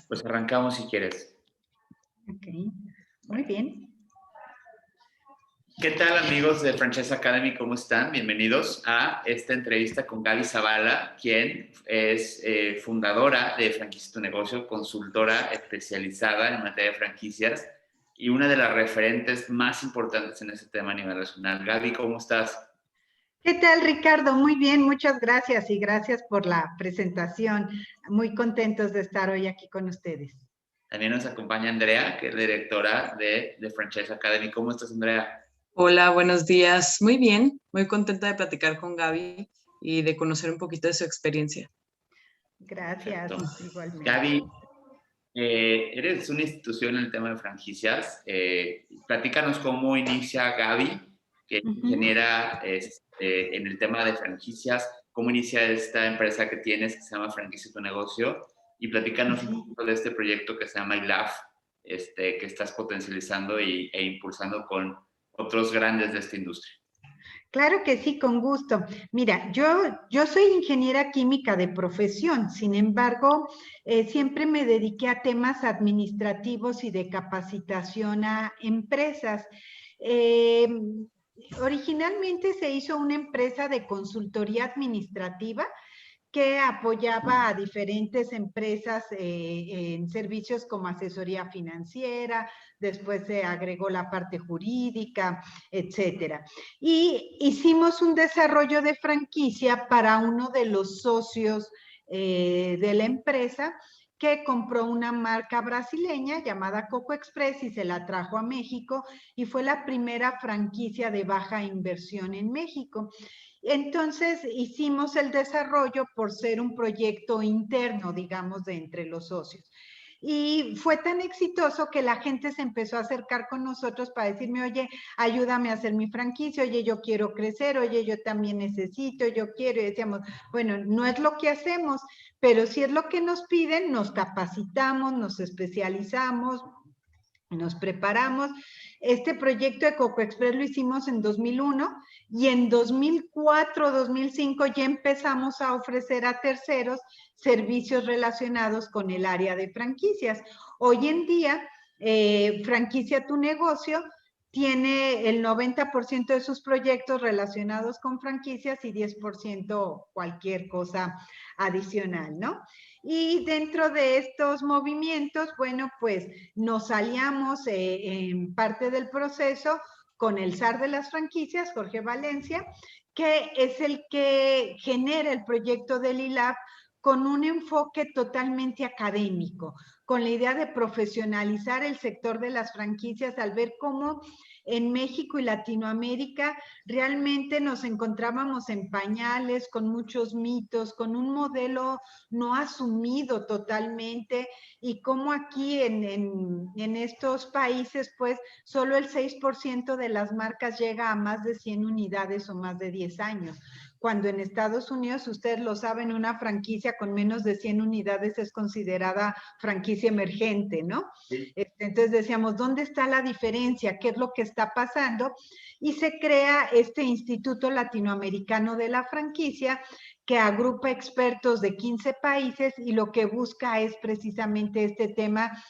Pues arrancamos si quieres. Ok, muy bien. ¿Qué tal, amigos de Franchise Academy? ¿Cómo están? Bienvenidos a esta entrevista con Gaby Zavala, quien es fundadora de Franquicia Tu Negocio, consultora especializada en materia de franquicias y una de las referentes más importantes en este tema a nivel nacional. Gaby, ¿cómo estás? ¿Qué tal, Ricardo? Muy bien, muchas gracias y gracias por la presentación. Muy contentos de estar hoy aquí con ustedes. También nos acompaña Andrea, que es directora de Franchise Academy. ¿Cómo estás, Andrea? Hola, buenos días. Muy bien, muy contenta de platicar con Gaby y de conocer un poquito de su experiencia. Gracias, Perfecto. igualmente. Gaby, eres una institución en el tema de franquicias. Platícanos cómo inicia Gaby, que es ingeniera en el tema de franquicias, cómo inicia esta empresa que tienes que se llama Franquicia Tu Negocio, y platícanos un poquito de este proyecto que se llama ILAF, que estás potencializando e impulsando con otros grandes de esta industria. Claro que sí, con gusto. Mira, yo soy ingeniera química de profesión, sin embargo, siempre me dediqué a temas administrativos y de capacitación a empresas. Originalmente se hizo una empresa de consultoría administrativa que apoyaba a diferentes empresas en servicios como asesoría financiera, después se agregó la parte jurídica, etcétera. Y hicimos un desarrollo de franquicia para uno de los socios de la empresa, que compró una marca brasileña llamada Coco Express y se la trajo a México, y fue la primera franquicia de baja inversión en México. Entonces hicimos el desarrollo por ser un proyecto interno, digamos, de entre los socios. Y fue tan exitoso que la gente se empezó a acercar con nosotros para decirme, oye, ayúdame a hacer mi franquicia, oye, yo quiero crecer, oye, yo también necesito, yo quiero. Y decíamos, bueno, no es lo que hacemos, pero si es lo que nos piden, nos capacitamos, nos especializamos, nos preparamos. Este proyecto de Coco Express lo hicimos en 2001 y en 2004, 2005 ya empezamos a ofrecer a terceros servicios relacionados con el área de franquicias. Hoy en día, Franquicia Tu Negocio tiene el 90% de sus proyectos relacionados con franquicias y 10% cualquier cosa adicional, ¿no? Y dentro de estos movimientos, bueno, pues nos aliamos en parte del proceso con el zar de las franquicias, Jorge Valencia, que es el que genera el proyecto del ILAB con un enfoque totalmente académico, con la idea de profesionalizar el sector de las franquicias al ver cómo en México y Latinoamérica realmente nos encontrábamos en pañales, con muchos mitos, con un modelo no asumido totalmente, y cómo aquí en estos países, pues, solo el 6% de las marcas llega a más de 100 unidades o más de 10 años. Cuando en Estados Unidos, ustedes lo saben, una franquicia con menos de 100 unidades es considerada franquicia emergente, ¿no? Sí. Entonces decíamos, ¿dónde está la diferencia? ¿Qué es lo que está pasando? Y se crea este Instituto Latinoamericano de la Franquicia, que agrupa expertos de 15 países y lo que busca es precisamente este tema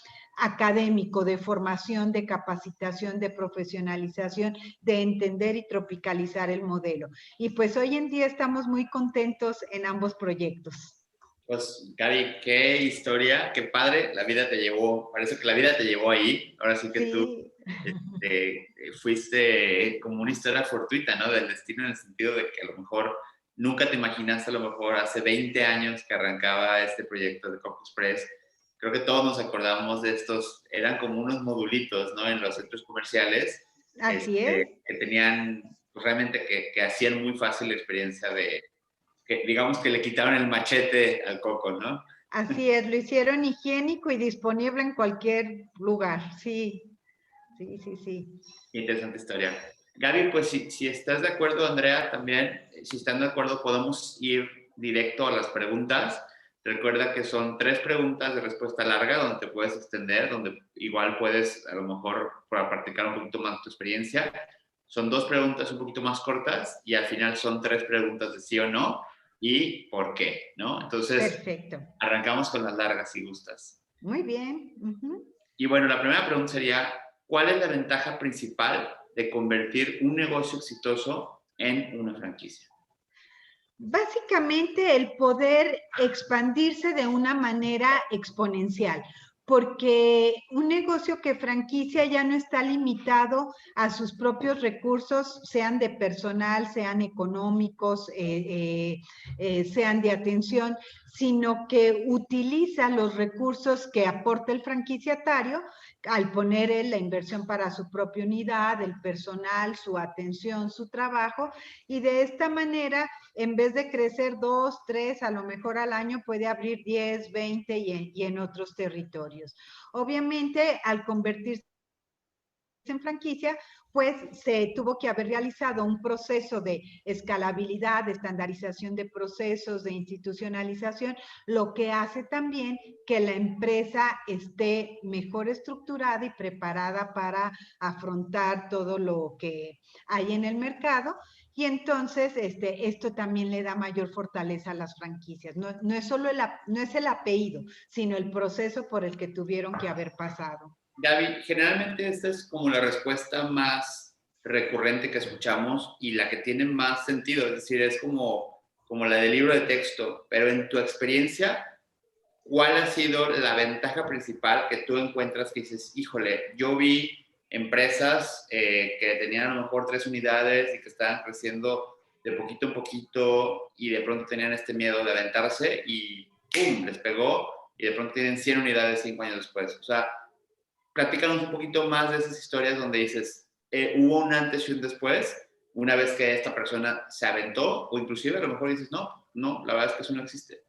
académico, de formación, de capacitación, de profesionalización, de entender y tropicalizar el modelo. Y pues hoy en día estamos muy contentos en ambos proyectos. Pues, Gaby, qué historia, qué padre, la vida te llevó, parece que la vida te llevó ahí, ahora sí que tú fuiste como una historia fortuita, ¿no? Del destino, en el sentido de que a lo mejor nunca te imaginaste, a lo mejor hace 20 años que arrancaba este proyecto de Coco Express. Creo que todos nos acordamos de estos, eran como unos modulitos, ¿no? En los centros comerciales. Así es. Que tenían, pues realmente que hacían muy fácil la experiencia de, que digamos que le quitaron el machete al coco, ¿no? Así es, lo hicieron higiénico y disponible en cualquier lugar, sí. Sí. Interesante historia. Gaby, pues si estás de acuerdo, Andrea, también, si están de acuerdo, podemos ir directo a las preguntas. Recuerda que son 3 preguntas de respuesta larga, donde te puedes extender, donde igual puedes, a lo mejor, para practicar un poquito más tu experiencia. Son 2 preguntas un poquito más cortas y al final son 3 preguntas de sí o no y por qué, ¿no? Entonces, Perfecto. arrancamos con las largas si gustas. Muy bien. Y bueno, la primera pregunta sería, ¿cuál es la ventaja principal de convertir un negocio exitoso en una franquicia? Básicamente el poder expandirse de una manera exponencial, porque un negocio que franquicia ya no está limitado a sus propios recursos, sean de personal, sean económicos, sean de atención, sino que utiliza los recursos que aporta el franquiciatario al poner la inversión para su propia unidad, el personal, su atención, su trabajo, y de esta manera en vez de crecer 2, 3, a lo mejor al año puede abrir 10, 20 y en otros territorios. Obviamente, al convertirse en franquicia, pues se tuvo que haber realizado un proceso de escalabilidad, de estandarización de procesos, de institucionalización, lo que hace también que la empresa esté mejor estructurada y preparada para afrontar todo lo que hay en el mercado. Y entonces esto también le da mayor fortaleza a las franquicias. No es solo no es el apellido, sino el proceso por el que tuvieron que haber pasado. Gaby, generalmente esta es como la respuesta más recurrente que escuchamos y la que tiene más sentido, es decir, es como la del libro de texto, pero en tu experiencia, ¿cuál ha sido la ventaja principal que tú encuentras que dices, híjole, yo vi empresas que tenían a lo mejor 3 unidades y que estaban creciendo de poquito en poquito y de pronto tenían este miedo de aventarse y ¡pum!, les pegó y de pronto tienen 100 unidades 5 años después? O sea, platícanos un poquito más de esas historias donde dices, hubo un antes y un después, una vez que esta persona se aventó, o inclusive a lo mejor dices, no, la verdad es que eso no existe.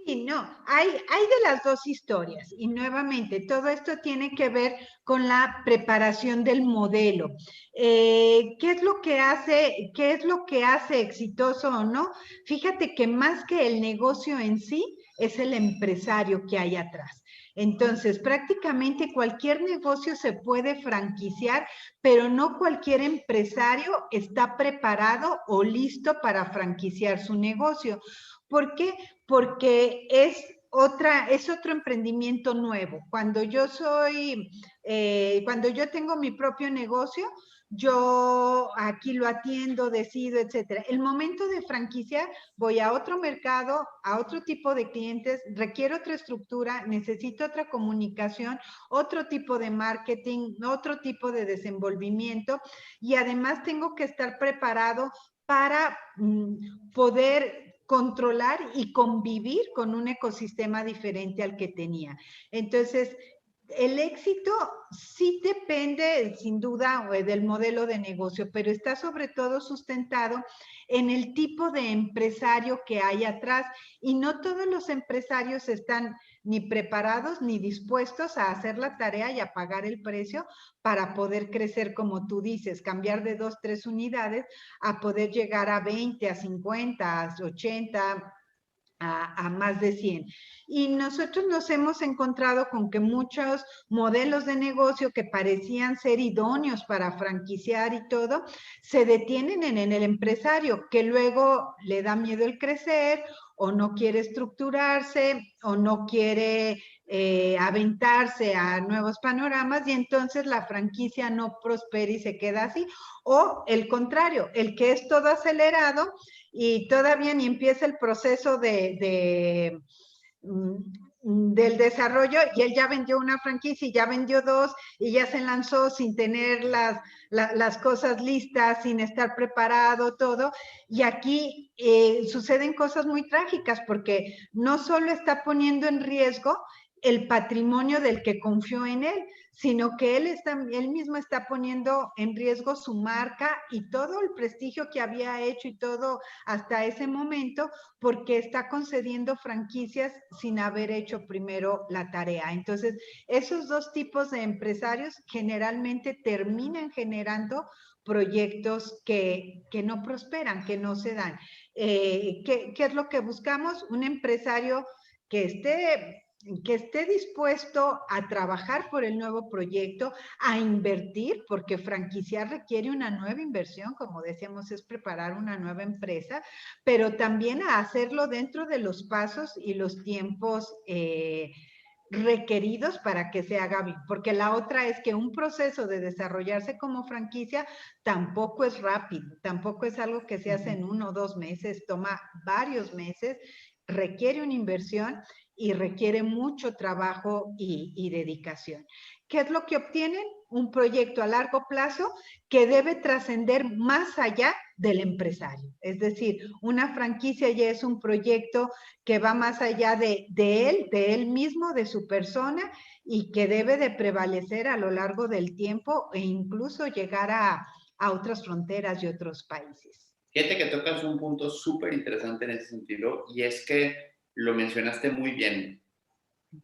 Sí, no, hay de las dos historias y nuevamente todo esto tiene que ver con la preparación del modelo. ¿Qué es lo que hace exitoso o no? Fíjate que más que el negocio en sí, es el empresario que hay atrás. Entonces, prácticamente cualquier negocio se puede franquiciar, pero no cualquier empresario está preparado o listo para franquiciar su negocio. ¿Por qué? Porque es otro emprendimiento nuevo. Cuando yo tengo mi propio negocio, yo aquí lo atiendo, decido, etcétera. El momento de franquiciar, voy a otro mercado, a otro tipo de clientes, requiero otra estructura, necesito otra comunicación, otro tipo de marketing, otro tipo de desenvolvimiento y además tengo que estar preparado para poder controlar y convivir con un ecosistema diferente al que tenía. Entonces, el éxito sí depende, sin duda, del modelo de negocio, pero está sobre todo sustentado en el tipo de empresario que hay atrás y no todos los empresarios están ni preparados ni dispuestos a hacer la tarea y a pagar el precio para poder crecer, como tú dices, cambiar de 2, 3 unidades a poder llegar a 20, a 50, a 80, a más de 100. Y nosotros nos hemos encontrado con que muchos modelos de negocio que parecían ser idóneos para franquiciar y todo, se detienen en el empresario, que luego le da miedo el crecer o no quiere estructurarse o no quiere aventarse a nuevos panoramas y entonces la franquicia no prospera y se queda así. O el contrario, el que es todo acelerado y todavía ni empieza el proceso del desarrollo y él ya vendió una franquicia y ya vendió 2 y ya se lanzó sin tener las cosas listas, sin estar preparado, todo. Y aquí suceden cosas muy trágicas porque no solo está poniendo en riesgo el patrimonio del que confió en él, sino que él mismo está poniendo en riesgo su marca y todo el prestigio que había hecho y todo hasta ese momento, porque está concediendo franquicias sin haber hecho primero la tarea. Entonces, esos dos tipos de empresarios generalmente terminan generando proyectos que no prosperan, que no se dan. ¿Qué es lo que buscamos? Un empresario que esté dispuesto a trabajar por el nuevo proyecto, a invertir, porque franquiciar requiere una nueva inversión, como decíamos, es preparar una nueva empresa, pero también a hacerlo dentro de los pasos y los tiempos requeridos para que se haga bien, porque la otra es que un proceso de desarrollarse como franquicia tampoco es rápido, tampoco es algo que se hace en 1 o 2 meses, toma varios meses, requiere una inversión y requiere mucho trabajo y dedicación. ¿Qué es lo que obtienen? Un proyecto a largo plazo que debe trascender más allá del empresario. Es decir, una franquicia ya es un proyecto que va más allá de él mismo, de su persona, y que debe de prevalecer a lo largo del tiempo e incluso llegar a otras fronteras y otros países. Fíjate que tocas un punto súper interesante en ese sentido, y es que lo mencionaste muy bien.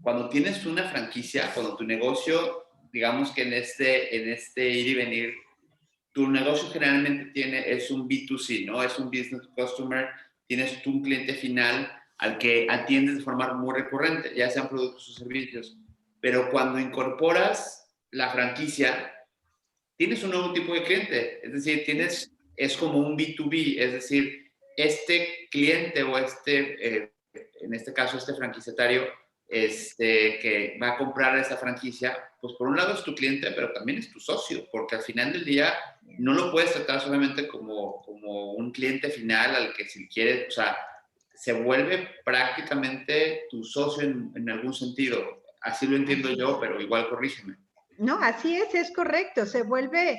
Cuando tienes una franquicia, cuando tu negocio, digamos que en este ir y venir, tu negocio generalmente es un B2C, ¿no? Es un business to customer, tienes tú un cliente final al que atiendes de forma muy recurrente, ya sean productos o servicios. Pero cuando incorporas la franquicia, tienes un nuevo tipo de cliente, es decir, es como un B2B, es decir, este cliente o en este caso este franquiciatario, que va a comprar esa franquicia, pues por un lado es tu cliente, pero también es tu socio, porque al final del día no lo puedes tratar solamente como un cliente final al que si quiere, o sea, se vuelve prácticamente tu socio en algún sentido. Así lo entiendo yo, pero igual corrígeme. No, así es correcto. Se vuelve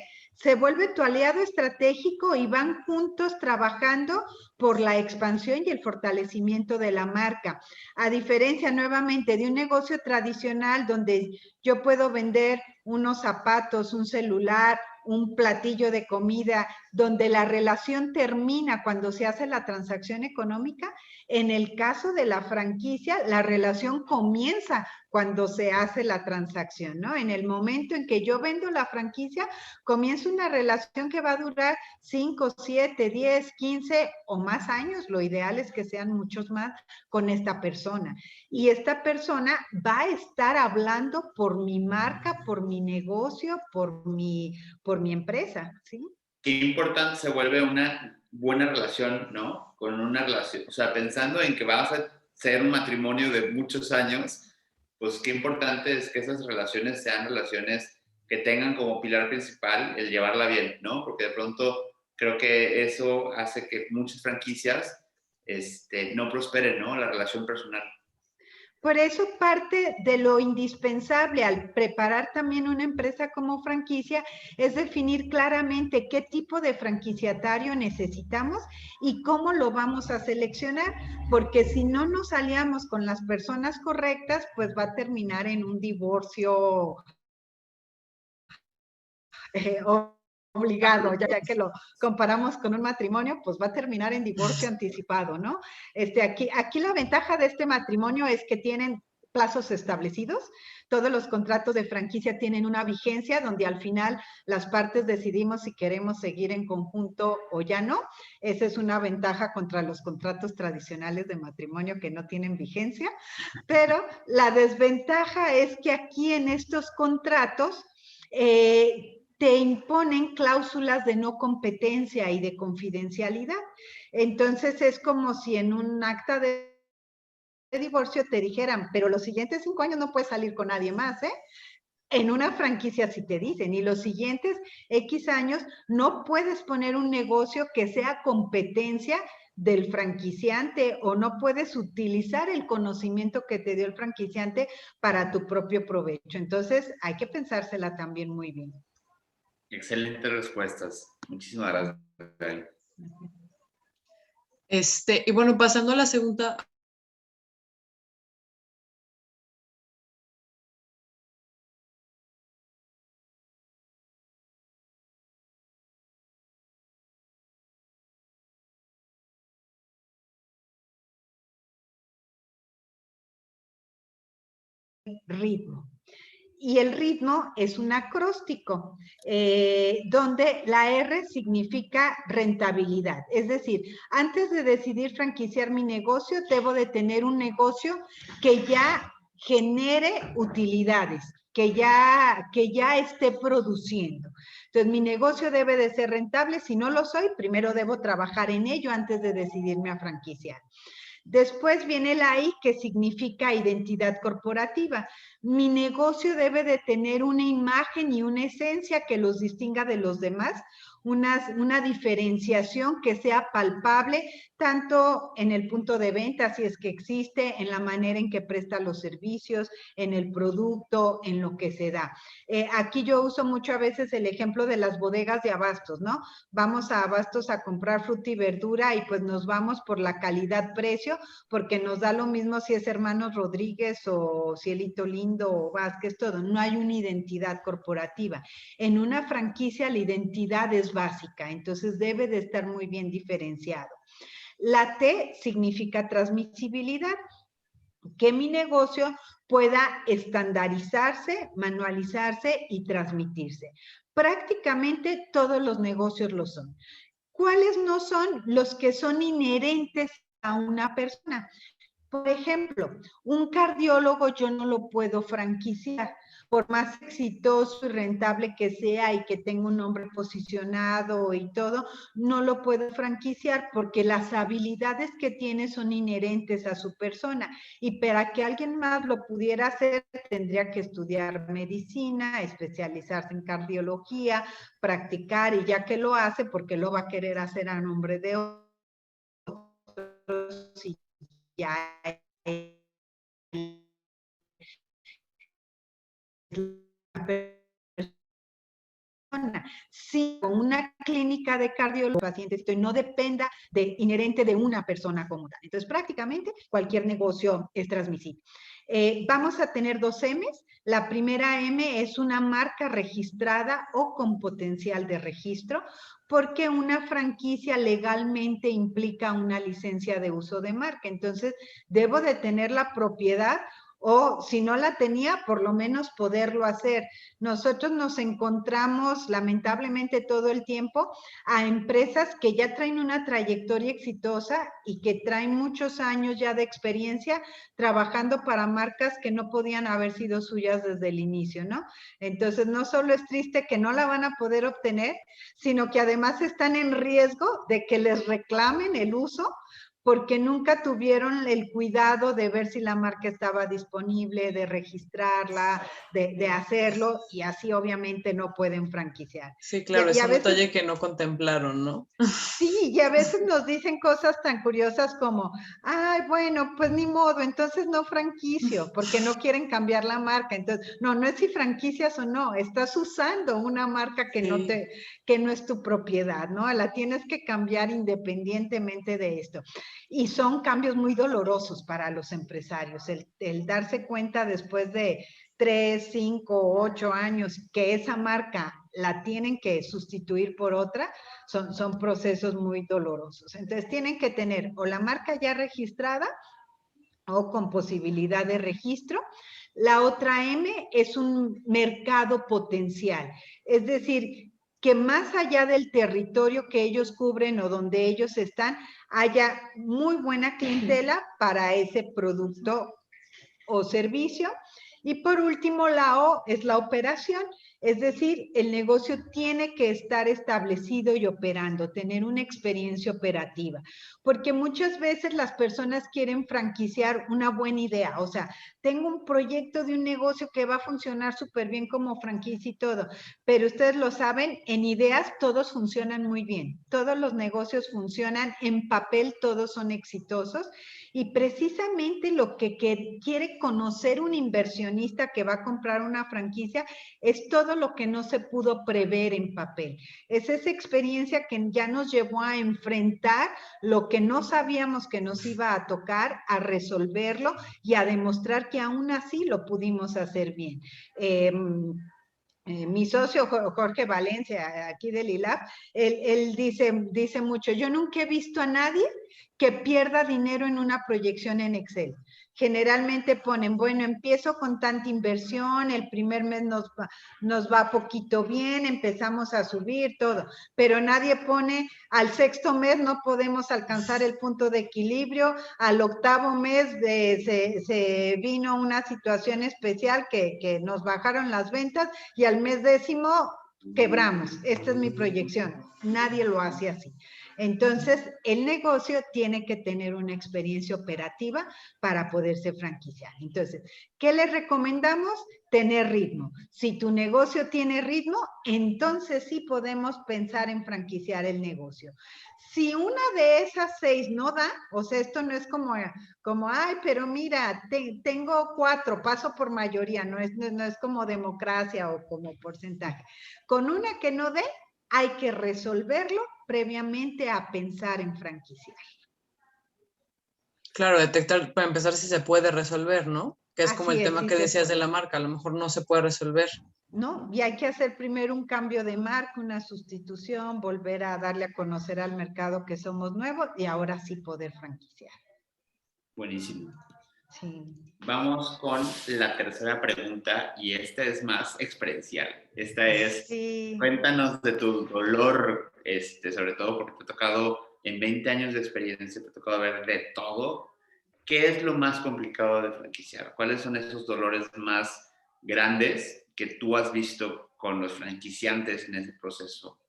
tu aliado estratégico y van juntos trabajando por la expansión y el fortalecimiento de la marca. A diferencia nuevamente de un negocio tradicional donde yo puedo vender unos zapatos, un celular, un platillo de comida, donde la relación termina cuando se hace la transacción económica, en el caso de la franquicia, la relación comienza cuando se hace la transacción, ¿no? En el momento en que yo vendo la franquicia, comienza una relación que va a durar 5, 7, 10, 15 o más años. Lo ideal es que sean muchos más con esta persona. Y esta persona va a estar hablando por mi marca, por mi negocio, por mi empresa, ¿sí? Qué importante se vuelve una buena relación, ¿no? Con una relación, o sea, pensando en que vas a ser un matrimonio de muchos años, pues qué importante es que esas relaciones sean relaciones que tengan como pilar principal el llevarla bien, ¿no? Porque de pronto creo que eso hace que muchas franquicias no prosperen, ¿no? La relación personal. Por eso parte de lo indispensable al preparar también una empresa como franquicia es definir claramente qué tipo de franquiciatario necesitamos y cómo lo vamos a seleccionar, porque si no nos aliamos con las personas correctas, pues va a terminar en un divorcio obligado, ya que lo comparamos con un matrimonio, pues va a terminar en divorcio anticipado, ¿no? Aquí la ventaja de este matrimonio es que tienen plazos establecidos. Todos los contratos de franquicia tienen una vigencia donde al final las partes decidimos si queremos seguir en conjunto o ya no. Esa es una ventaja contra los contratos tradicionales de matrimonio que no tienen vigencia, pero la desventaja es que aquí en estos contratos te imponen cláusulas de no competencia y de confidencialidad. Entonces es como si en un acta de divorcio te dijeran, pero los siguientes 5 años no puedes salir con nadie más, ¿eh? En una franquicia sí te dicen, y los siguientes X años no puedes poner un negocio que sea competencia del franquiciante o no puedes utilizar el conocimiento que te dio el franquiciante para tu propio provecho. Entonces hay que pensársela también muy bien. Excelentes respuestas. Muchísimas gracias. Y bueno, pasando a la segunda. Ritmo. Y el ritmo es un acróstico, donde la R significa rentabilidad. Es decir, antes de decidir franquiciar mi negocio, debo de tener un negocio que ya genere utilidades, que ya esté produciendo. Entonces, mi negocio debe de ser rentable. Si no lo soy, primero debo trabajar en ello antes de decidirme a franquiciar. Después viene la I, que significa identidad corporativa. Mi negocio debe de tener una imagen y una esencia que los distinga de los demás, una diferenciación que sea palpable, tanto en el punto de venta, si es que existe, en la manera en que presta los servicios, en el producto, en lo que se da. Aquí yo uso mucho a veces el ejemplo de las bodegas de abastos, ¿no? Vamos a abastos a comprar fruta y verdura y pues nos vamos por la calidad-precio, porque nos da lo mismo si es Hermanos Rodríguez o Cielito Lindo o Vázquez, todo. No hay una identidad corporativa. En una franquicia la identidad es básica, entonces debe de estar muy bien diferenciado. La T significa transmisibilidad, que mi negocio pueda estandarizarse, manualizarse y transmitirse. Prácticamente todos los negocios lo son. ¿Cuáles no son? Los que son inherentes a una persona. Por ejemplo, un cardiólogo yo no lo puedo franquiciar. Por más exitoso y rentable que sea y que tenga un nombre posicionado y todo, no lo puedo franquiciar porque las habilidades que tiene son inherentes a su persona. Y para que alguien más lo pudiera hacer, tendría que estudiar medicina, especializarse en cardiología, practicar, y ya que lo hace, porque lo va a querer hacer a nombre de otros y ya sí, con una clínica de cardiología, pacientes, y no dependa inherente de una persona como tal. Entonces, prácticamente cualquier negocio es transmisible. Vamos a tener 2 M's. La primera M es una marca registrada o con potencial de registro, porque una franquicia legalmente implica una licencia de uso de marca. Entonces, debo de tener la propiedad, o si no la tenía, por lo menos poderlo hacer. Nosotros nos encontramos lamentablemente todo el tiempo a empresas que ya traen una trayectoria exitosa y que traen muchos años ya de experiencia trabajando para marcas que no podían haber sido suyas desde el inicio, ¿no? Entonces, no solo es triste que no la van a poder obtener, sino que además están en riesgo de que les reclamen el uso, porque nunca tuvieron el cuidado de ver si la marca estaba disponible, de registrarla, de hacerlo, y así obviamente no pueden franquiciar. Sí, claro, es a un veces, detalle que no contemplaron, ¿no? sí, y a veces nos dicen cosas tan curiosas como, ay, bueno, pues ni modo, entonces no franquicio, porque no quieren cambiar la marca. Entonces, no es si franquicias o no, estás usando una marca que, Sí. que no es tu propiedad, ¿no? La tienes que cambiar independientemente de esto. Y son cambios muy dolorosos para los empresarios, el darse cuenta después de 3, 5, 8 años que esa marca la tienen que sustituir por otra, son procesos muy dolorosos. Entonces tienen que tener o la marca ya registrada o con posibilidad de registro. La otra M es un mercado potencial, es decir, que más allá del territorio que ellos cubren o donde ellos están, haya muy buena clientela para ese producto o servicio. Y por último, la O es la operación, es decir, el negocio tiene que estar establecido y operando, tener una experiencia operativa, porque muchas veces las personas quieren franquiciar una buena idea, o sea, tengo un proyecto de un negocio que va a funcionar súper bien como franquicia y todo, pero ustedes lo saben, en ideas todos funcionan muy bien, todos los negocios funcionan, en papel todos son exitosos, y precisamente lo que quiere conocer un inversionista que va a comprar una franquicia es todo lo que no se pudo prever en papel. Es esa experiencia que ya nos llevó a enfrentar lo que no sabíamos que nos iba a tocar, a resolverlo y a demostrar que aún así lo pudimos hacer bien. Mi socio Jorge Valencia, aquí del ILAB, él dice mucho, yo nunca he visto a nadie que pierda dinero en una proyección en Excel. Generalmente ponen, bueno, empiezo con tanta inversión, el primer mes nos va poquito bien, empezamos a subir todo, pero nadie pone, al 6º mes no podemos alcanzar el punto de equilibrio, al 8º mes se vino una situación especial que nos bajaron las ventas y al mes 10º quebramos. Esta es mi proyección. Nadie lo hace así. Entonces, el negocio tiene que tener una experiencia operativa para poderse franquiciar. Entonces, ¿qué les recomendamos? Tener ritmo. Si tu negocio tiene ritmo, entonces sí podemos pensar en franquiciar el negocio. Si una de esas 6 no da, o sea, esto no es como ay, pero mira, tengo 4, paso por mayoría, no es como democracia o como porcentaje. Con una que no dé, hay que resolverlo previamente a pensar en franquiciar. Claro, detectar para empezar si se puede resolver, ¿no? Que es como Así el es, tema sí que se decías de puede, la marca, a lo mejor no se puede resolver. ¿no? Y hay que hacer primero un cambio de marca, una sustitución, volver a darle a conocer al mercado que somos nuevos y ahora sí poder franquiciar. Buenísimo. Sí. Vamos con la tercera pregunta y esta es más experiencial. Esta es, Sí. cuéntanos de tu dolor, sobre todo porque te ha tocado, en 20 años de experiencia, te ha tocado ver de todo. ¿Qué es lo más complicado de franquiciar? ¿Cuáles son esos dolores más grandes que tú has visto con los franquiciantes en ese proceso?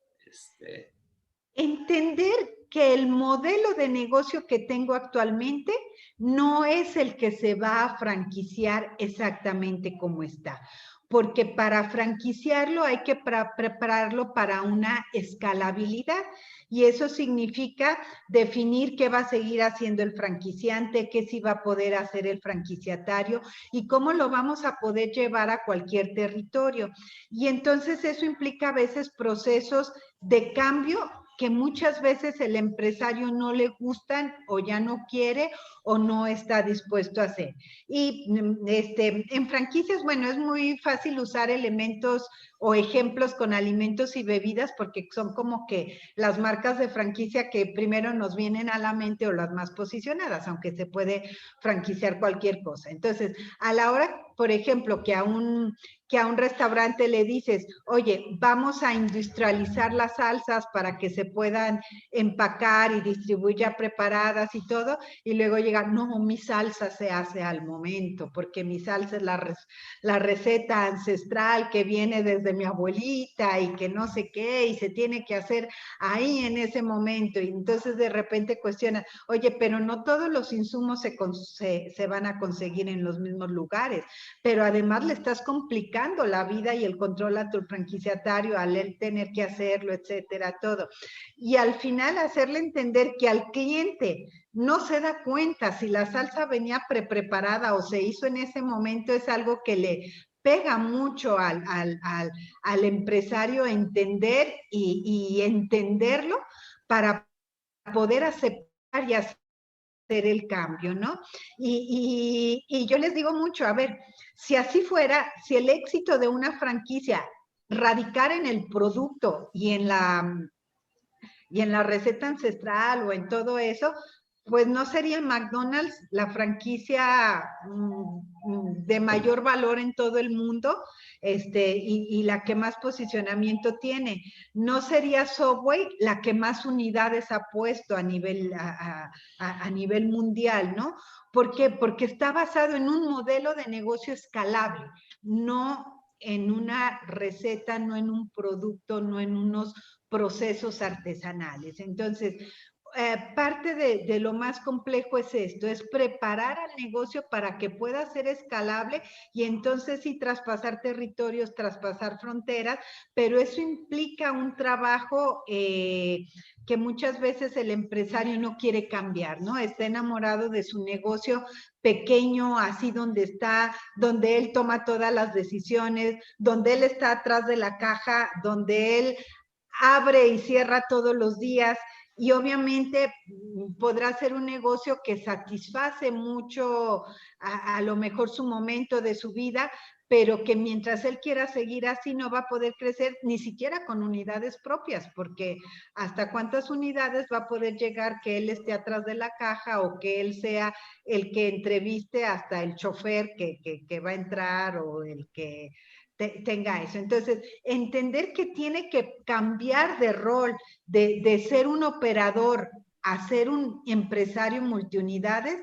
Entender que el modelo de negocio que tengo actualmente no es el que se va a franquiciar exactamente como está, porque para franquiciarlo hay que prepararlo para una escalabilidad y eso significa definir qué va a seguir haciendo el franquiciante, qué sí va a poder hacer el franquiciatario y cómo lo vamos a poder llevar a cualquier territorio. Y entonces eso implica a veces procesos de cambio que muchas veces el empresario no le gustan o ya no quiere o no está dispuesto a hacer. Y en franquicias, bueno, es muy fácil usar elementos o ejemplos con alimentos y bebidas porque son como que las marcas de franquicia que primero nos vienen a la mente o las más posicionadas, aunque se puede franquiciar cualquier cosa. Entonces, a la hora, por ejemplo, que a un restaurante le dices, oye, vamos a industrializar las salsas para que se puedan empacar y distribuir ya preparadas y todo, y luego llega, no, mi salsa se hace al momento, porque mi salsa es la receta ancestral que viene desde mi abuelita y que no sé qué, y se tiene que hacer ahí en ese momento, y entonces de repente cuestionan, oye, pero no todos los insumos se van a conseguir en los mismos lugares, pero además le estás complicando la vida y el control a tu franquiciatario al él tener que hacerlo, etcétera, todo. Y al final hacerle entender que al cliente no se da cuenta si la salsa venía preparada o se hizo en ese momento, es algo que le pega mucho al empresario entender y entenderlo para poder aceptar y hacer el cambio, ¿no? Y yo les digo mucho, a ver, si así fuera, si el éxito de una franquicia radicara en el producto y en la receta ancestral o en todo eso, pues no sería McDonald's la franquicia de mayor valor en todo el mundo y la que más posicionamiento tiene. No sería Subway la que más unidades ha puesto a nivel mundial, ¿no? ¿Por qué? Porque está basado en un modelo de negocio escalable, no en una receta, no en un producto, no en unos procesos artesanales. Entonces, parte de lo más complejo es esto, es preparar al negocio para que pueda ser escalable y entonces sí traspasar territorios, traspasar fronteras, pero eso implica un trabajo que muchas veces el empresario no quiere cambiar, ¿no? Está enamorado de su negocio pequeño, así donde está, donde él toma todas las decisiones, donde él está atrás de la caja, donde él abre y cierra todos los días y obviamente podrá ser un negocio que satisface mucho a lo mejor su momento de su vida, pero que mientras él quiera seguir así no va a poder crecer ni siquiera con unidades propias, porque hasta cuántas unidades va a poder llegar que él esté atrás de la caja o que él sea el que entreviste hasta el chofer que va a entrar o el que tenga eso. Entonces, entender que tiene que cambiar de rol, de ser un operador a ser un empresario multiunidades,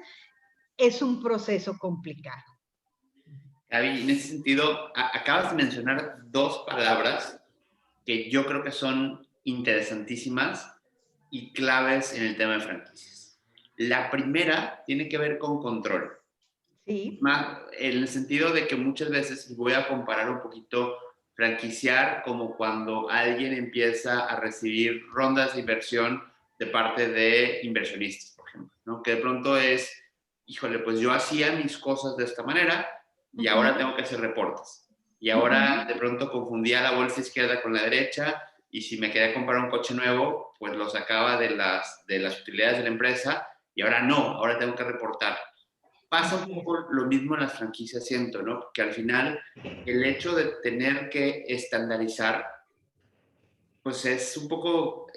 es un proceso complicado. Gaby, en ese sentido, acabas de mencionar dos palabras que yo creo que son interesantísimas y claves en el tema de franquicias. La primera tiene que ver con control. Sí. En el sentido de que muchas veces, voy a comparar un poquito franquiciar como cuando alguien empieza a recibir rondas de inversión de parte de inversionistas, por ejemplo, ¿no? Que de pronto es, híjole, pues yo hacía mis cosas de esta manera y ahora tengo que hacer reportes. Y ahora de pronto confundía la bolsa izquierda con la derecha y si me quería comprar un coche nuevo, pues lo sacaba de las utilidades de la empresa y ahora no, ahora tengo que reportar. Pasa un poco lo mismo en las franquicias, siento, ¿no? Porque al final el hecho de tener que estandarizar, pues es un poco,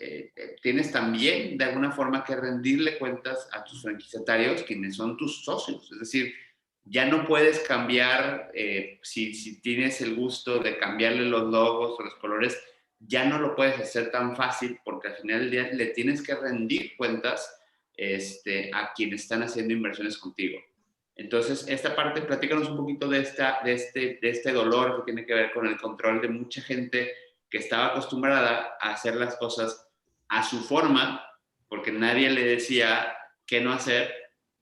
tienes también de alguna forma que rendirle cuentas a tus franquiciatarios, quienes son tus socios. Es decir, ya no puedes cambiar, si tienes el gusto de cambiarle los logos o los colores, ya no lo puedes hacer tan fácil porque al final del día le tienes que rendir cuentas a quienes están haciendo inversiones contigo. Entonces, esta parte, platícanos un poquito de este dolor que tiene que ver con el control de mucha gente que estaba acostumbrada a hacer las cosas a su forma, porque nadie le decía qué no hacer,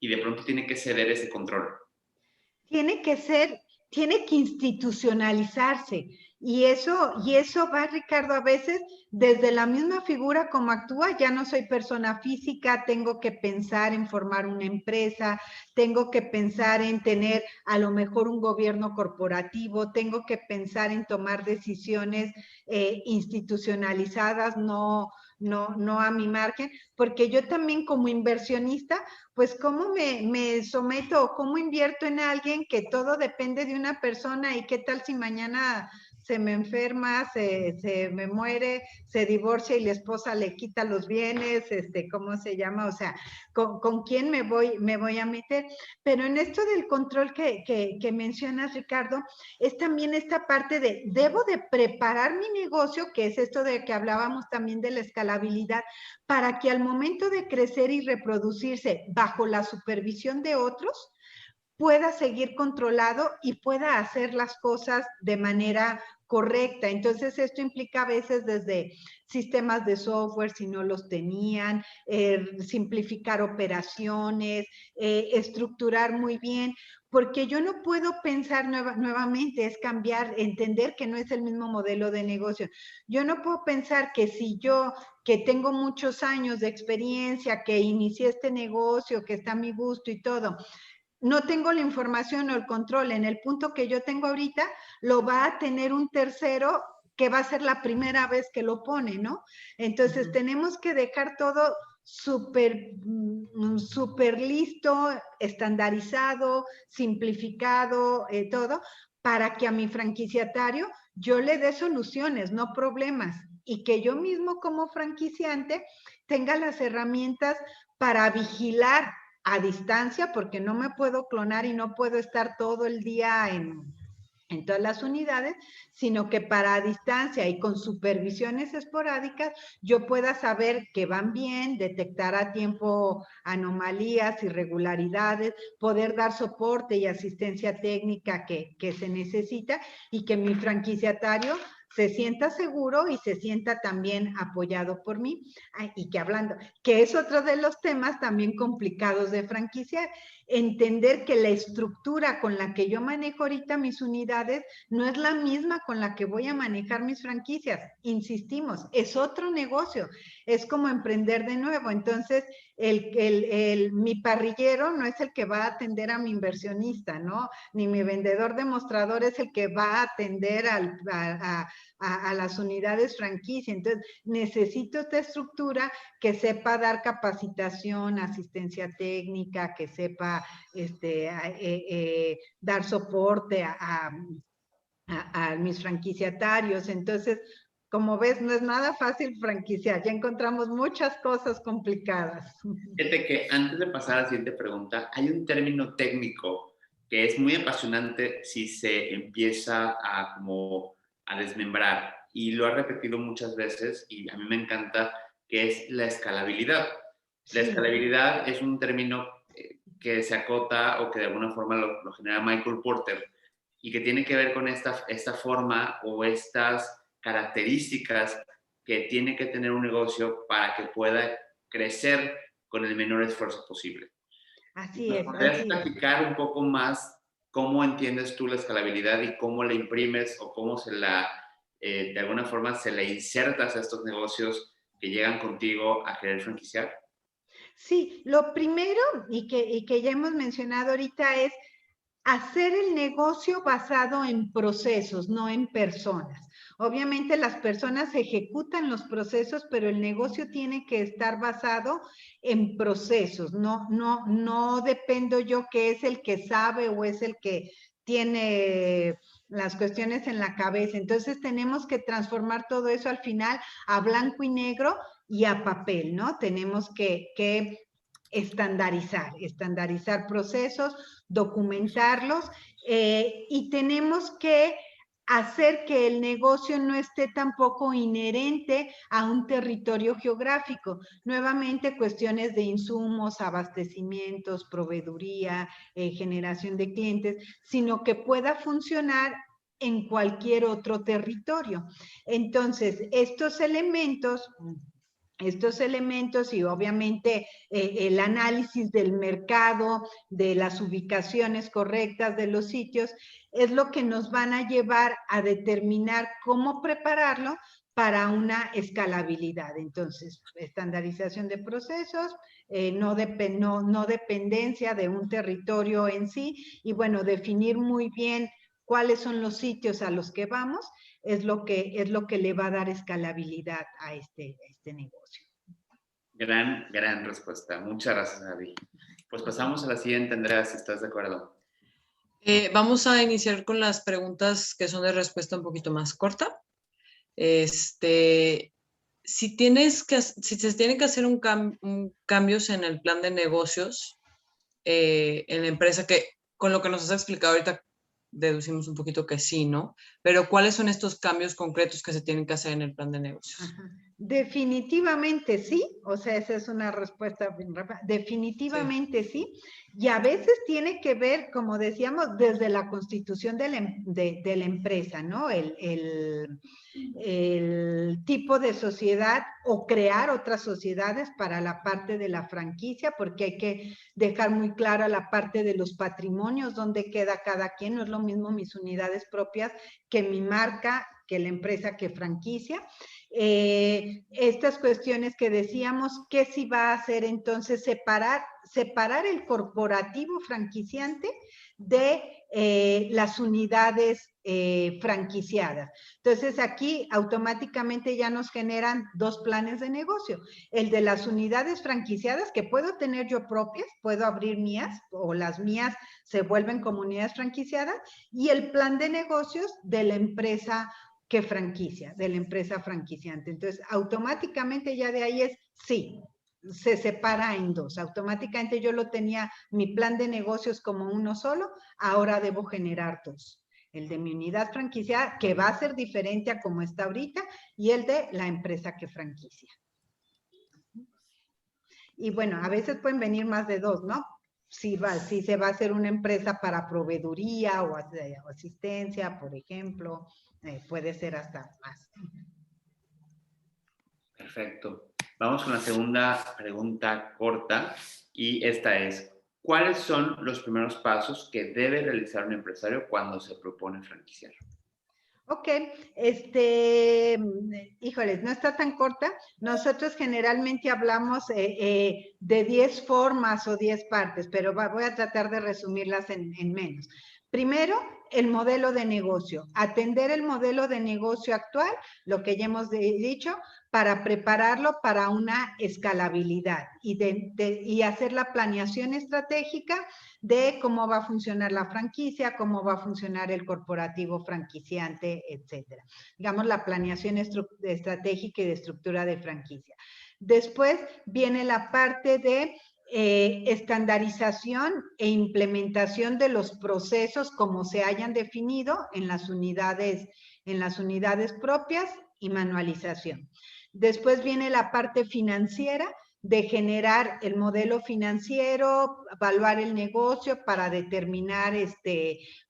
y de pronto tiene que ceder ese control. Tiene que institucionalizarse. Y eso va, Ricardo, a veces desde la misma figura como actúa, ya no soy persona física, tengo que pensar en formar una empresa, tengo que pensar en tener a lo mejor un gobierno corporativo, tengo que pensar en tomar decisiones institucionalizadas, no a mi margen, porque yo también como inversionista, pues cómo me someto, cómo invierto en alguien que todo depende de una persona y qué tal si mañana se me enferma, se me muere, se divorcia y la esposa le quita los bienes, ¿cómo se llama? O sea, ¿con quién me voy a meter? Pero en esto del control que mencionas, Ricardo, es también esta parte de, debo de preparar mi negocio, que es esto de que hablábamos también de la escalabilidad, para que al momento de crecer y reproducirse bajo la supervisión de otros, pueda seguir controlado y pueda hacer las cosas de manera correcta. Entonces, esto implica a veces desde sistemas de software, si no los tenían, simplificar operaciones, estructurar muy bien, porque yo no puedo pensar nuevamente, es cambiar, entender que no es el mismo modelo de negocio. Yo no puedo pensar que si yo, que tengo muchos años de experiencia, que inicié este negocio, que está a mi gusto y todo, no tengo la información o el control en el punto que yo tengo ahorita, lo va a tener un tercero que va a ser la primera vez que lo pone, ¿no? Entonces tenemos que dejar todo súper listo, estandarizado, simplificado, todo, para que a mi franquiciatario yo le dé soluciones, no problemas, y que yo mismo como franquiciante tenga las herramientas para vigilar a distancia, porque no me puedo clonar y no puedo estar todo el día en todas las unidades, sino que para distancia y con supervisiones esporádicas, yo pueda saber que van bien, detectar a tiempo anomalías, irregularidades, poder dar soporte y asistencia técnica que se necesita y que mi franquiciatario se sienta seguro y se sienta también apoyado por mí. Y que hablando, que es otro de los temas también complicados de franquiciar, entender que la estructura con la que yo manejo ahorita mis unidades no es la misma con la que voy a manejar mis franquicias. Insistimos, es otro negocio, es como emprender de nuevo. Entonces, mi parrillero no es el que va a atender a mi inversionista, ¿no? Ni mi vendedor demostrador es el que va a atender a las unidades franquicia. Entonces, necesito esta estructura que sepa dar capacitación, asistencia técnica, que sepa dar soporte a mis franquiciatarios. Entonces, como ves, no es nada fácil franquiciar. Ya encontramos muchas cosas complicadas. Fíjate que antes de pasar a la siguiente pregunta, hay un término técnico que es muy apasionante si se empieza a desmembrar, y lo ha repetido muchas veces y a mí me encanta, que es la escalabilidad. La escalabilidad es un término que se acota o que de alguna forma lo genera Michael Porter y que tiene que ver con esta forma o estas características que tiene que tener un negocio para que pueda crecer con el menor esfuerzo posible. Así ¿Nos es, podrías así es. platicar un poco más cómo entiendes tú la escalabilidad y cómo la imprimes o cómo de alguna forma se la insertas a estos negocios que llegan contigo a querer franquiciar? Sí, lo primero y que ya hemos mencionado ahorita es hacer el negocio basado en procesos, no en personas. Obviamente las personas ejecutan los procesos, pero el negocio tiene que estar basado en procesos. No dependo yo que es el que sabe o es el que tiene las cuestiones en la cabeza. Entonces tenemos que transformar todo eso al final a blanco y negro y a papel, ¿no? Tenemos que estandarizar procesos, documentarlos y tenemos que hacer que el negocio no esté tampoco inherente a un territorio geográfico. Nuevamente, cuestiones de insumos, abastecimientos, proveeduría, generación de clientes, sino que pueda funcionar en cualquier otro territorio. Entonces, estos elementos y obviamente el análisis del mercado, de las ubicaciones correctas de los sitios, es lo que nos van a llevar a determinar cómo prepararlo para una escalabilidad. Entonces, estandarización de procesos, no dependencia de un territorio en sí, y bueno, definir muy bien cuáles son los sitios a los que vamos, es lo que le va a dar escalabilidad a este negocio. Gran respuesta. Muchas gracias, Gaby. Pues pasamos a la siguiente, Andrea, si estás de acuerdo. Vamos a iniciar con las preguntas que son de respuesta un poquito más corta. Si se tiene que hacer cambios en el plan de negocios en la empresa, que con lo que nos has explicado ahorita deducimos un poquito que sí, ¿no? Pero ¿cuáles son estos cambios concretos que se tienen que hacer en el plan de negocios? Ajá. Definitivamente sí, o sea, esa es una respuesta bien rápida. Definitivamente sí. Y a veces tiene que ver, como decíamos, desde la constitución de la empresa, ¿no? El tipo de sociedad o crear otras sociedades para la parte de la franquicia, porque hay que dejar muy clara la parte de los patrimonios, dónde queda cada quien. No es lo mismo mis unidades propias que mi marca, que la empresa que franquicia. Estas cuestiones que decíamos, ¿qué sí va a hacer entonces? Separar el corporativo franquiciante de las unidades franquiciadas. Entonces aquí automáticamente ya nos generan dos planes de negocio. El de las unidades franquiciadas, que puedo tener yo propias, puedo abrir mías o las mías se vuelven como unidades franquiciadas, y el plan de negocios de la empresa que franquicia, de la empresa franquiciante. Entonces, automáticamente ya de ahí es sí, se separa en dos. Automáticamente yo lo tenía, mi plan de negocios como uno solo, ahora debo generar dos. El de mi unidad franquiciada, que va a ser diferente a como está ahorita, y el de la empresa que franquicia. Y bueno, a veces pueden venir más de dos, ¿no? Si se va a hacer una empresa para proveeduría o asistencia, por ejemplo, puede ser hasta más. Perfecto. Vamos con la segunda pregunta corta y esta es, ¿cuáles son los primeros pasos que debe realizar un empresario cuando se propone franquiciar? Ok, híjoles, no está tan corta. Nosotros generalmente hablamos de 10 formas o 10 partes, pero voy a tratar de resumirlas en menos. Primero, el modelo de negocio. Atender el modelo de negocio actual, lo que ya hemos dicho, para prepararlo para una escalabilidad y hacer la planeación estratégica de cómo va a funcionar la franquicia, cómo va a funcionar el corporativo franquiciante, etcétera. Digamos, la planeación estratégica y de estructura de franquicia. Después viene la parte de estandarización e implementación de los procesos como se hayan definido en las unidades propias y manualización. Después viene la parte financiera, de generar el modelo financiero, evaluar el negocio para determinar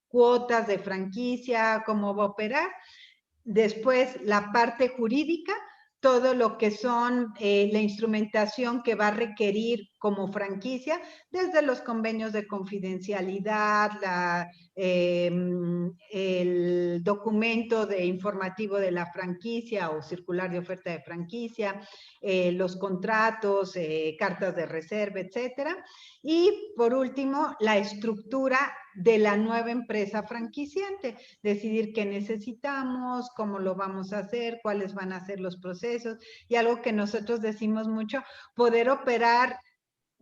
cuotas de franquicia, cómo va a operar. Después la parte jurídica, todo lo que son la instrumentación que va a requerir como franquicia, desde los convenios de confidencialidad, el documento informativo de la franquicia o circular de oferta de franquicia, los contratos, cartas de reserva, etcétera. Y por último, la estructura de la nueva empresa franquiciante, decidir qué necesitamos, cómo lo vamos a hacer, cuáles van a ser los procesos, y algo que nosotros decimos mucho, poder operar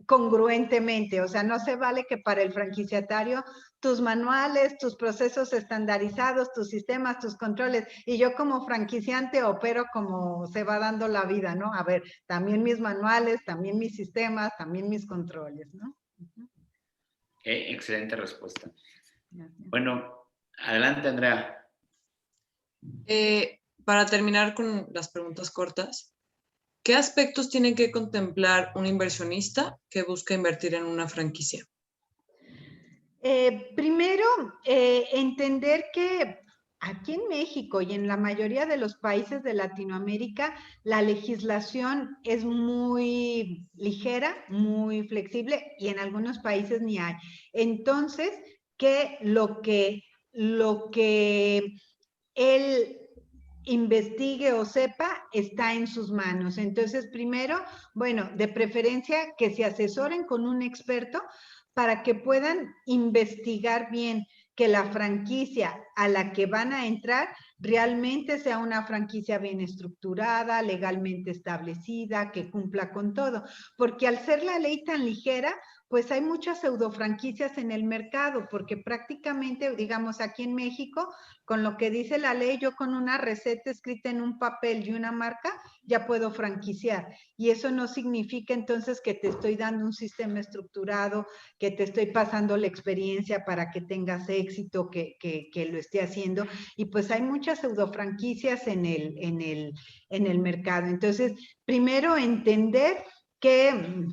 congruentemente, o sea, no se vale que para el franquiciatario tus manuales, tus procesos estandarizados, tus sistemas, tus controles, y yo como franquiciante opero como se va dando la vida, ¿no? A ver, también mis manuales, también mis sistemas, también mis controles, ¿no? Excelente respuesta. Bueno, adelante, Andrea. Para terminar con las preguntas cortas, ¿qué aspectos tiene que contemplar un inversionista que busca invertir en una franquicia? Primero, entender que aquí en México y en la mayoría de los países de Latinoamérica, la legislación es muy ligera, muy flexible, y en algunos países ni hay. Entonces, que lo que él investigue o sepa está en sus manos. Entonces, primero, bueno, de preferencia que se asesoren con un experto para que puedan investigar bien que la franquicia a la que van a entrar realmente sea una franquicia bien estructurada, legalmente establecida, que cumpla con todo. Porque al ser la ley tan ligera, pues hay muchas pseudofranquicias en el mercado, porque prácticamente, digamos, aquí en México, con lo que dice la ley, yo con una receta escrita en un papel y una marca, ya puedo franquiciar. Y eso no significa entonces que te estoy dando un sistema estructurado, que te estoy pasando la experiencia para que tengas éxito, que lo esté haciendo. Y pues hay muchas pseudofranquicias en el mercado. Entonces, primero entender que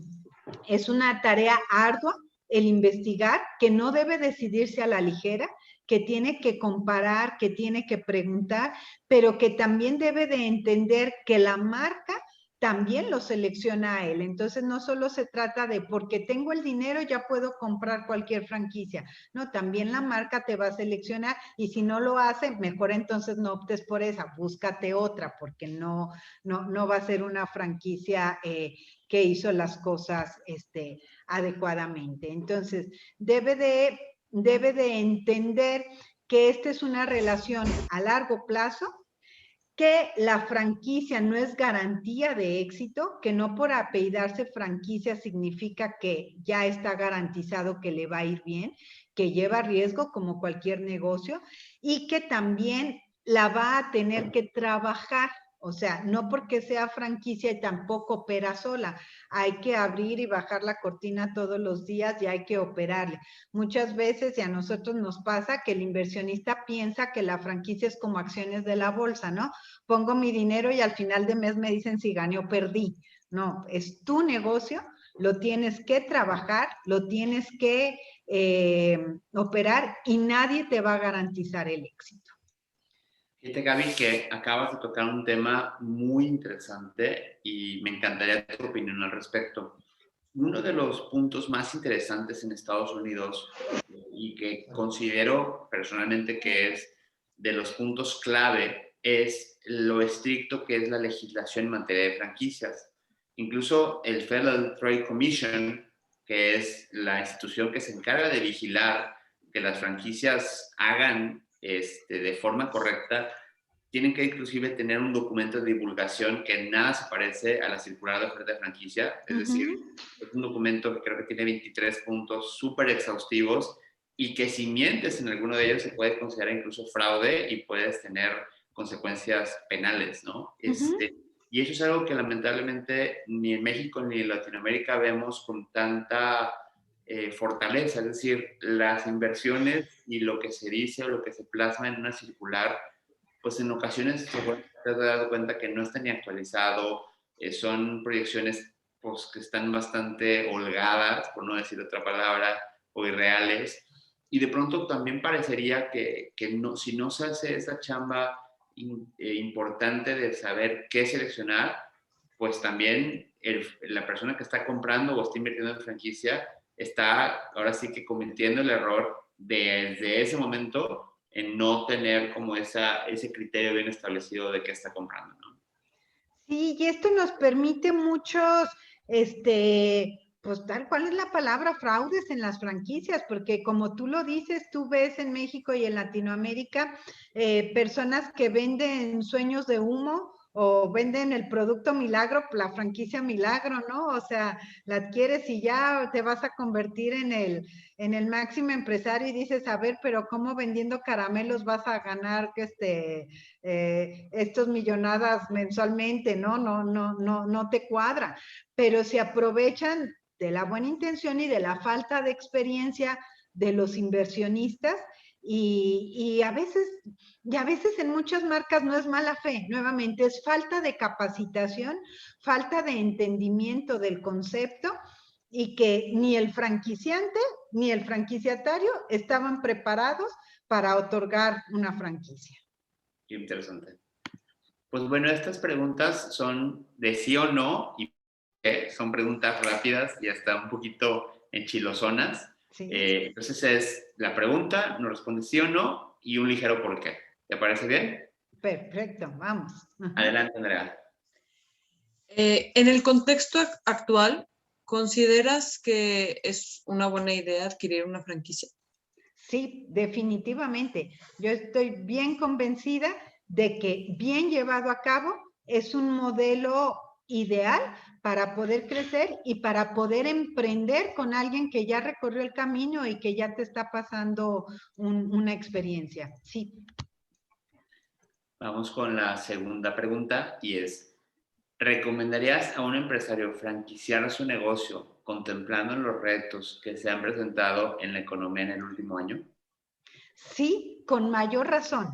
es una tarea ardua el investigar, que no debe decidirse a la ligera, que tiene que comparar, que tiene que preguntar, pero que también debe de entender que la marca también lo selecciona a él. Entonces, no solo se trata de porque tengo el dinero ya puedo comprar cualquier franquicia. No, también la marca te va a seleccionar, y si no lo hace, mejor entonces no optes por esa, búscate otra, porque no va a ser una franquicia que hizo las cosas adecuadamente. Entonces, debe de entender que esta es una relación a largo plazo, que la franquicia no es garantía de éxito, que no por apellidarse franquicia significa que ya está garantizado que le va a ir bien, que lleva riesgo como cualquier negocio, y que también la va a tener que trabajar. O sea, no porque sea franquicia y tampoco opera sola. Hay que abrir y bajar la cortina todos los días y hay que operarle. Muchas veces, y a nosotros nos pasa, que el inversionista piensa que la franquicia es como acciones de la bolsa, ¿no? Pongo mi dinero y al final de mes me dicen si gané o perdí. No, es tu negocio, lo tienes que trabajar, lo tienes que operar, y nadie te va a garantizar el éxito. Fíjate, Gaby, que acabas de tocar un tema muy interesante y me encantaría tu opinión al respecto. Uno de los puntos más interesantes en Estados Unidos y que considero personalmente que es de los puntos clave es lo estricto que es la legislación en materia de franquicias. Incluso el Federal Trade Commission, que es la institución que se encarga de vigilar que las franquicias hagan de forma correcta, tienen que inclusive tener un documento de divulgación que nada se parece a la circular de oferta de franquicia. Es decir, es un documento que creo que tiene 23 puntos súper exhaustivos y que si mientes en alguno de ellos se puede considerar incluso fraude y puedes tener consecuencias penales, ¿no? Y eso es algo que lamentablemente ni en México ni en Latinoamérica vemos con tanta fortaleza. Es decir, las inversiones y lo que se dice o lo que se plasma en una circular, pues en ocasiones te has dado cuenta que no está ni actualizado, son proyecciones pues, que están bastante holgadas, por no decir otra palabra, o irreales, y de pronto también parecería que no, si no se hace esa chamba importante de saber qué seleccionar, pues también la persona que está comprando o está invirtiendo en franquicia está ahora sí que cometiendo el error desde ese momento en no tener como ese criterio bien establecido de qué está comprando, ¿no? Sí, y esto nos permite muchos, pues tal cual es la palabra, fraudes en las franquicias, porque como tú lo dices, tú ves en México y en Latinoamérica personas que venden sueños de humo o venden el producto milagro, la franquicia milagro, ¿no? O sea, la adquieres y ya te vas a convertir en el máximo empresario y dices, a ver, pero ¿cómo vendiendo caramelos vas a ganar estos millonadas mensualmente? No te cuadra. Pero se aprovechan de la buena intención y de la falta de experiencia de los inversionistas y a veces en muchas marcas no es mala fe, nuevamente es falta de capacitación, falta de entendimiento del concepto y que ni el franquiciante ni el franquiciatario estaban preparados para otorgar una franquicia. Interesante. Pues bueno, estas preguntas son de sí o no y son preguntas rápidas y hasta un poquito enchilosonas. Sí. Entonces es la pregunta, nos responde sí o no y un ligero por qué. ¿Te parece bien? Perfecto, vamos. Adelante, Andrea. En el contexto actual, ¿consideras que es una buena idea adquirir una franquicia? Sí, definitivamente. Yo estoy bien convencida de que bien llevado a cabo es un modelo ideal para poder crecer y para poder emprender con alguien que ya recorrió el camino y que ya te está pasando una experiencia. Sí. Vamos con la segunda pregunta y es, ¿recomendarías a un empresario franquiciar su negocio contemplando los retos que se han presentado en la economía en el último año? Sí, con mayor razón.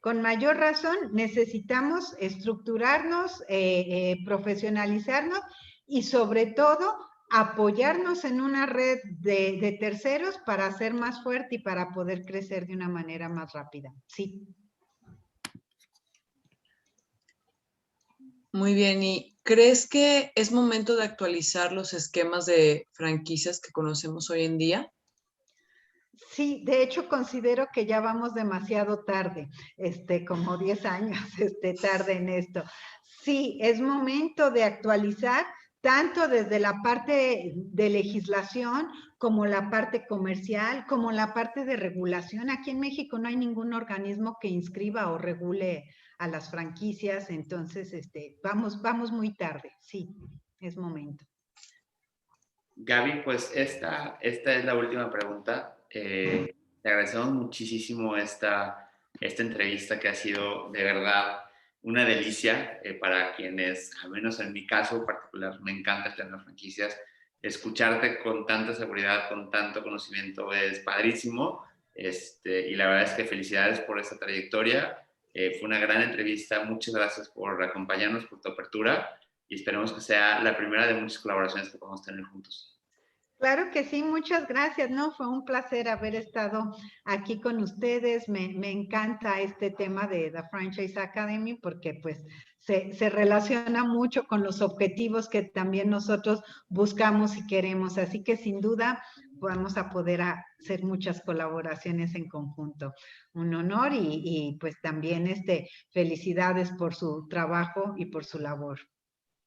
Con mayor razón necesitamos estructurarnos, profesionalizarnos y sobre todo apoyarnos en una red de terceros para ser más fuerte y para poder crecer de una manera más rápida. Sí. Muy bien, ¿y crees que es momento de actualizar los esquemas de franquicias que conocemos hoy en día? Sí, de hecho considero que ya vamos demasiado tarde, como 10 años, tarde en esto. Sí, es momento de actualizar tanto desde la parte de legislación como la parte comercial, como la parte de regulación. Aquí en México no hay ningún organismo que inscriba o regule a las franquicias, entonces, vamos muy tarde. Sí, es momento. Gaby, pues esta es la última pregunta. Te agradecemos muchísimo esta entrevista que ha sido de verdad una delicia para quienes, al menos en mi caso particular, me encanta el tema de las franquicias. Escucharte con tanta seguridad, con tanto conocimiento es padrísimo. Y la verdad es que felicidades por esta trayectoria. Fue una gran entrevista. Muchas gracias por acompañarnos, por tu apertura y esperemos que sea la primera de muchas colaboraciones que podamos tener juntos. Claro que sí, muchas gracias, ¿no? Fue un placer haber estado aquí con ustedes. Me encanta este tema de The Franchise Academy porque pues se relaciona mucho con los objetivos que también nosotros buscamos y queremos. Así que sin duda vamos a poder hacer muchas colaboraciones en conjunto. Un honor y pues también felicidades por su trabajo y por su labor.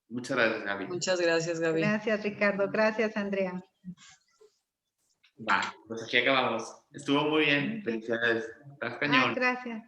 Muchas gracias, Gaby. Muchas gracias, Gaby. Gracias, Ricardo. Gracias, Andrea. Va, pues aquí acabamos. Estuvo muy bien. Felicidades. Estás cañón. Gracias.